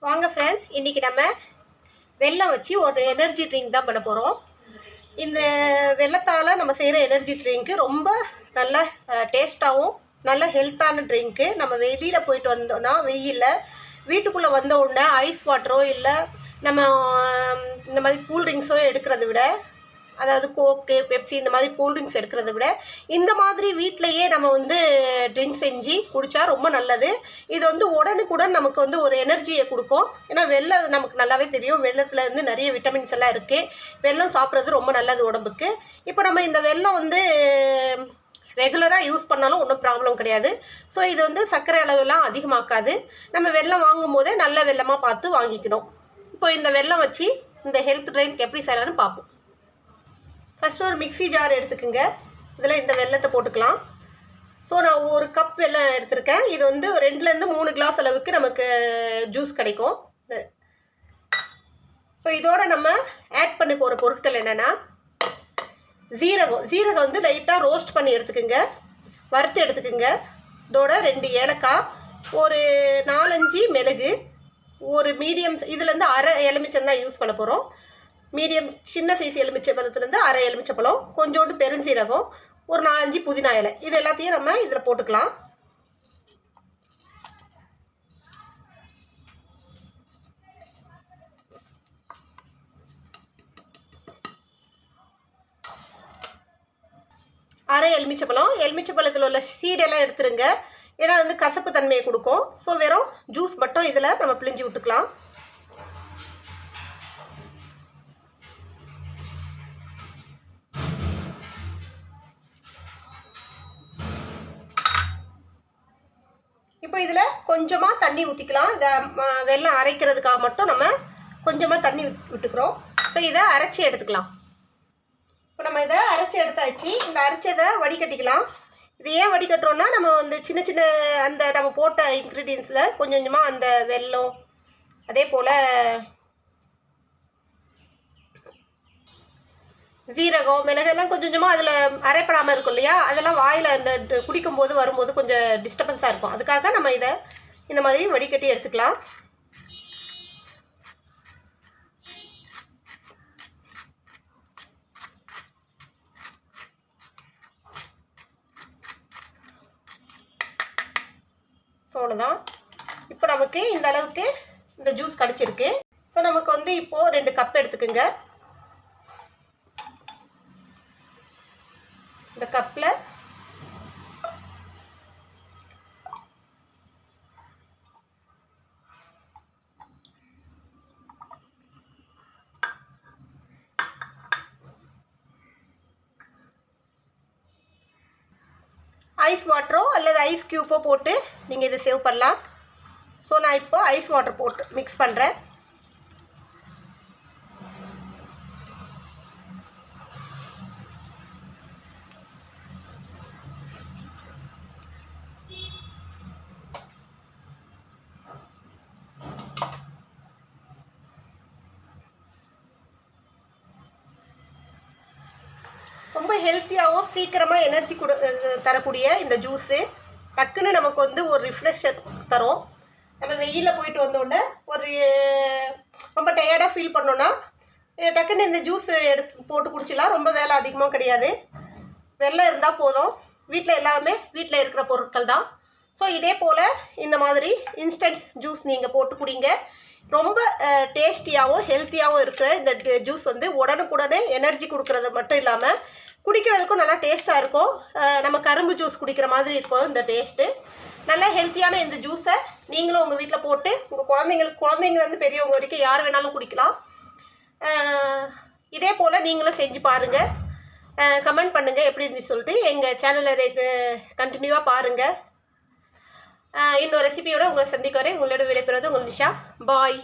வாங்க ஃப்ரெண்ட்ஸ், இன்றைக்கி நம்ம வெல்லம் வச்சு ஒரு எனர்ஜி ட்ரிங்க் தான் பண்ண போகிறோம். இந்த வெல்லத்தால் நம்ம செய்கிற எனர்ஜி ட்ரிங்க்கு ரொம்ப நல்ல டேஸ்ட்டாகவும் நல்ல ஹெல்த்தான ட்ரிங்க்கு. நம்ம வெளியில் போயிட்டு வந்தோன்னா வெயிலில் வீட்டுக்குள்ளே வந்த உடனே ஐஸ் வாட்டரோ இல்லை நம்ம இந்த மாதிரி கூல்ட்ரிங்க்ஸோ எடுக்கிறத விட, அதாவது கோக்கு, பெப்சி இந்த மாதிரி கூல்ட்ரிங்க்ஸ் எடுக்கிறத விட இந்த மாதிரி வீட்டிலையே நம்ம ட்ரிங்க்ஸ் செஞ்சு குடித்தா ரொம்ப நல்லது. இது உடனுக்குடன் நமக்கு ஒரு எனர்ஜியை கொடுக்கும். ஏன்னா வெல்லம் நமக்கு நல்லாவே தெரியும், வெல்லத்தில் நிறைய விட்டமின்ஸ் எல்லாம் இருக்குது. வெல்லம் சாப்பிட்றது ரொம்ப நல்லது உடம்புக்கு. இப்போ நம்ம இந்த வெல்லம் ரெகுலராக யூஸ் பண்ணாலும் ஒன்றும் ப்ராப்ளம் கிடையாது. ஸோ இது சர்க்கரை அளவுலாம் அதிகமாக்காது. நம்ம வெல்லம் வாங்கும் போதே நல்ல வெல்லமாக பார்த்து வாங்கிக்கணும். இப்போ இந்த வெல்லம் வச்சு இந்த ஹெல்த் ட்ரிங்க் எப்படி செய்யலான்னு பார்ப்போம். ஃபஸ்ட்டு ஒரு மிக்ஸி ஜார் எடுத்துக்கோங்க. இதில் இந்த வெல்லத்தை போட்டுக்கலாம். ஸோ நான் ஒரு கப் வெல்லம் எடுத்திருக்கேன். இது 2லேருந்து 3 கிளாஸ் அளவுக்கு நமக்கு ஜூஸ் கிடைக்கும். இப்போ இதோட நம்ம ஆட் பண்ணி போகிற பொருட்கள் என்னென்னா, ஜீரகம் லைட்டாக ரோஸ்ட் பண்ணி எடுத்துக்கோங்க, வறுத்து எடுத்துக்கோங்க. இதோட 2 ஏலக்காய், ஒரு 4-5 மிளகு, ஒரு மீடியம் இதுலேருந்து அரை எலுமிச்சம் தான் யூஸ் பண்ண போகிறோம். மீடியம் சின்ன சைஸ் எலுமிச்சம்பழத்துலேருந்து அரை எலுமிச்சப்பழம், கொஞ்சோண்டு பெருஞ்சீரகம், ஒரு 4-5 புதினா இலை. இது எல்லாத்தையும் நம்ம இதில் போட்டுக்கலாம். அரை எலுமிச்சப்பழத்தில் உள்ள சீடெல்லாம் எடுத்துருங்க. ஏன்னா கசப்பு தன்மையை கொடுக்கும். ஸோ வெறும் ஜூஸ் மட்டும் இதில் நம்ம பிழிஞ்சு விட்டுக்கலாம். இப்போ இதில் கொஞ்சமாக தண்ணி ஊற்றிக்கலாம். இதை வெல்லம் அரைக்கிறதுக்காக மட்டும் நம்ம கொஞ்சமாக தண்ணி விட்டுக்கிறோம். ஸோ இதை அரைச்சி எடுத்துக்கலாம். இப்போ நம்ம இதை அரைச்சி எடுத்தாச்சு. இந்த அரைச்சதை வடிகட்டிக்கலாம். இது ஏன் வடிகட்டுறோன்னா, நம்ம சின்ன சின்ன அந்த நம்ம போட்ட இன்க்ரீடியன்ஸில் கொஞ்சம் கொஞ்சமாக அந்த வெல்லம், அதே போல் ஜீரகம், மிளகெல்லாம் கொஞ்சம் கொஞ்சமாக அதில் அரைப்படாமல் இருக்கும் இல்லையா, அதெல்லாம் வாயில் அந்த குடிக்கும்போது வரும்போது கொஞ்சம் டிஸ்டர்பன்ஸாக இருக்கும். அதுக்காக நம்ம இதை இந்த மாதிரி வடிகட்டி எடுத்துக்கலாம். ஸோ அவ்வளோதான். இப்போ நமக்கு இந்த அளவுக்கு இந்த ஜூஸ் கிடச்சிருக்கு. ஸோ நமக்கு இப்போது 2 கப் எடுத்துக்கோங்க. இந்த கப்பில் ஐஸ் வாட்டரோ அல்லது ஐஸ் க்யூப்போ போட்டு நீங்கள் இதை சேவ் பண்ணலாம். ஸோ நான் இப்போ ஐஸ் வாட்டர் போட்டு மிக்ஸ் பண்ணுறேன். ரொம்ப ஹெல்த்தியாகவும் சீக்கிரமாக எனர்ஜி தரக்கூடிய இந்த ஜூஸு டக்குன்னு நமக்கு ஒரு ரிஃப்ரெஷன் தரும். நம்ம வெயிலில் போயிட்டு வந்தோடனே ரொம்ப டயர்டாக ஃபீல் பண்ணோன்னா டக்குன்னு இந்த ஜூஸ் போட்டு குடிச்சிடலாம். ரொம்ப வேலை அதிகமாக கிடையாது. வெல்லம் இருந்தால் போதும். வீட்டில் எல்லாமே வீட்டில் இருக்கிற பொருட்கள் தான். ஸோ இதே போல் இந்த மாதிரி இன்ஸ்டன்ட் ஜூஸ் நீங்கள் போட்டு குடிங்க. ரொம்ப டேஸ்டியாகவும் ஹெல்த்தியாகவும் இருக்கிற இந்த ஜூஸ் உடனுக்குடனே எனர்ஜி கொடுக்கறது மட்டும் இல்லாமல் குடிக்கிறதுக்கும் நல்லா டேஸ்ட்டாக இருக்கும். நம்ம கரும்பு ஜூஸ் குடிக்கிற மாதிரி இருக்கும் இந்த டேஸ்ட்டு. நல்லா ஹெல்த்தியான இந்த ஜூஸை நீங்களும் உங்கள் வீட்டில் போட்டு உங்கள் குழந்தைங்கலேருந்து பெரியவங்க வரைக்கும் யார் வேணாலும் குடிக்கலாம். இதே போல் நீங்களும் செஞ்சு பாருங்கள். கமெண்ட் பண்ணுங்கள் எப்படி இருந்துச்சு சொல்லிட்டு. எங்கள் சேனலை கண்டினியூவாக பாருங்கள். இன்னொரு ரெசிபியோடு உங்களை சந்திக்க வரேன். உங்களோட விடைபெறுவது உங்கள் நிஷா. பாய்.